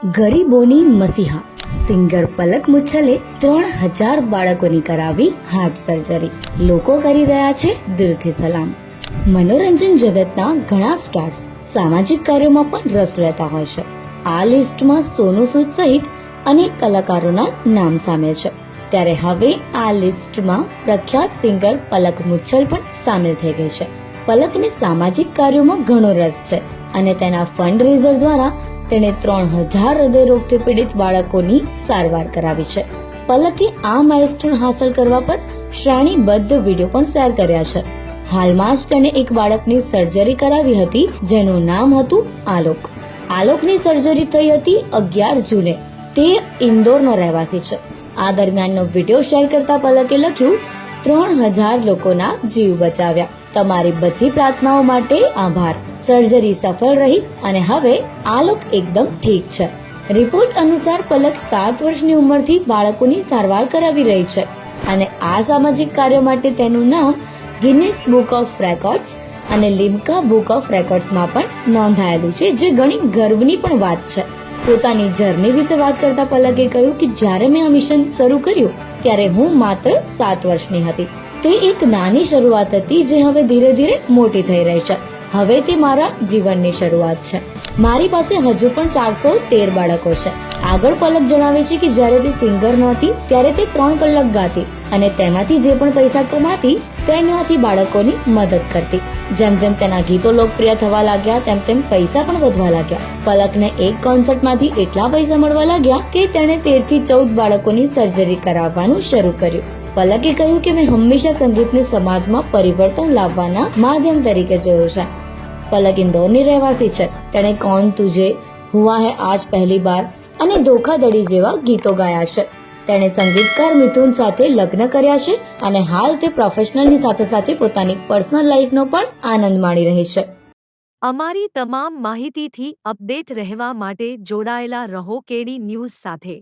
ગરીબોની મસીહા સિંગર પલક મુચ્છલે 3000 બાળકોની કરાવી હાર્ટ સર્જરી. લોકો કરી રહ્યા છે દિલથી સલામ. મનોરંજન જગતના ઘણા સ્ટાર્સ સામાજિક કાર્યોમાં પણ રસ લેતા હોય છે. આ લિસ્ટમાં સોનુ સૂદ સહિત અનેક કલાકારોના નામ સામેલ છે. ત્યારે હવે આ લિસ્ટમાં પ્રખ્યાત સિંગર પલક મુચ્છલ પણ સામેલ થઈ ગઈ છે. પલકને સામાજિક કાર્યોમાં ઘણો રસ છે અને તેના ફંડ રેઝર દ્વારા તેણે 3000 હૃદયરોગથી પીડિત બાળકોની સારવાર કરાવી છે. પલકે આ માઇલસ્ટોન હાંસલ કરવા પર શ્રેણીબદ્ધ વિડીયો પણ શેર કર્યા છે. હાલમાં જ તેણે એક બાળકની સર્જરી કરાવી હતી જેનું નામ હતું આલોક. આલોકની સર્જરી થઈ હતી 11 જૂને. તે ઇન્દોરનો રહેવાસી છે. આ દરમિયાનનો વિડીયો શેર કરતા પલકે લખ્યું, 3000 લોકોના જીવ બચાવ્યા. તમારી બધી પ્રાર્થનાઓ માટે આભાર. સર્જરી સફળ રહી અને હવે આલોક એકદમ ઠીક છે. રિપોર્ટ અનુસાર પલક 7 વર્ષની ઉંમરથી બાળકોની સારવાર કરાવી રહી છે અને આ સામાજિક કાર્ય માટે તેનું નામ ગિનેસ બુક ઓફ રેકોર્ડ્સ અને લિમ્કા બુક ઓફ રેકોર્ડ્સમાં પણ નોંધાયેલું છે, જે ઘણી ગર્વની પણ વાત છે. પોતાની જર્ની વિશે વાત કરતા પલકે કહ્યું કે જ્યારે મેં આ મિશન શરૂ કર્યું ત્યારે હું માત્ર 7 વર્ષની હતી. તે એક નાની શરૂઆત હતી જે હવે ધીરે ધીરે મોટી થઈ રહી છે. હવે તે મારા જીવનની શરૂઆત છે. મારી પાસે હજુ પણ 413 બાળકો છે. આગળ પલક જણાવે છે કે જ્યારે તે સિંગર નહોતી ત્યારે તે 3 કલાક ગાતી અને તેમાંથી જે પણ પૈસા કમાતી તેનાથી બાળકોની મદદ કરતી. જેમ જેમ તેના ગીતો લોકપ્રિય થવા લાગ્યા તેમ તેમ પૈસા પણ વધવા લાગ્યા. પલકને એક કોન્સર્ટમાંથી એટલા પૈસા મળવા લાગ્યા કે તેણે 13 થી 14 બાળકોની સર્જરી કરાવવાનું શરૂ કર્યું. પલકે કહ્યું કે મેં હંમેશા સંગીતને સમાજમાં પરિવર્તન લાવવાના માધ્યમ તરીકે જોયું છે. પલક ઇન્દોરની રહેવાસી છે. તેણે કૌન તુજે, હુઆ હૈ આજ પહેલી બાર અને ધોખાધડી જેવા ગીતો ગાયા છે. તેણે સંગીતકાર મિથુન સાથે લગ્ન કર્યા છે અને હાલ તે પ્રોફેશનલની સાથે સાથે પોતાની પર્સનલ લાઈફનો પણ આનંદ માણી રહી છે. અમારી તમામ માહિતીથી અપડેટ રહેવા માટે જોડાયેલા રહો કેડી ન્યૂઝ સાથે.